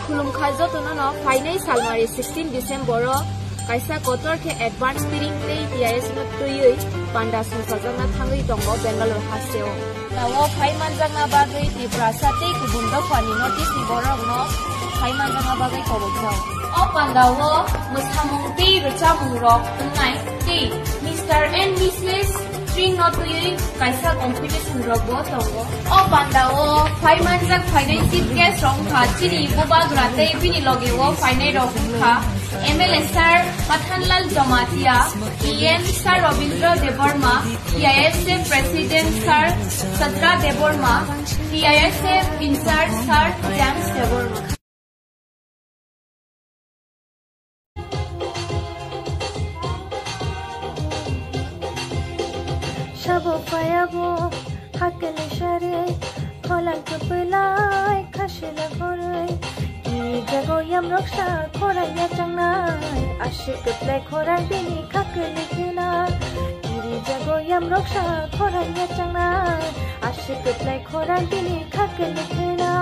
khulum khajo to no final salmari 16 December kaisa kotor ke advance piring tei TIS na tuyui panda sungsajana thangai tongo Bangalore haseo nawo phaimanjangna bagui ti prasa tei kubunda khani notice ni borok no phaimanjangna bagai kobojao o pandawo musamung tei rchamung rok tunai tei Mr. and Mrs. string not tuyui kaisa competition rok bo tongo o pandawo phaimanjak phainai chief guest rong kha chini boba grate bini loge wo phainai rok kha MLA Sir Pathanlal Jamatia, EN Sir Robindra Deborma, TISF President Sir Sadra Deborma, TISF Insert Sir James Deborma. Shabo payabo, hakele share, kolan kupulai, kashila korai. Jago yam roksha khoraya changnai ashik play khorai bini khakli khela iri jago yam roksha khoraya changnai ashik play khorai bini khakli khela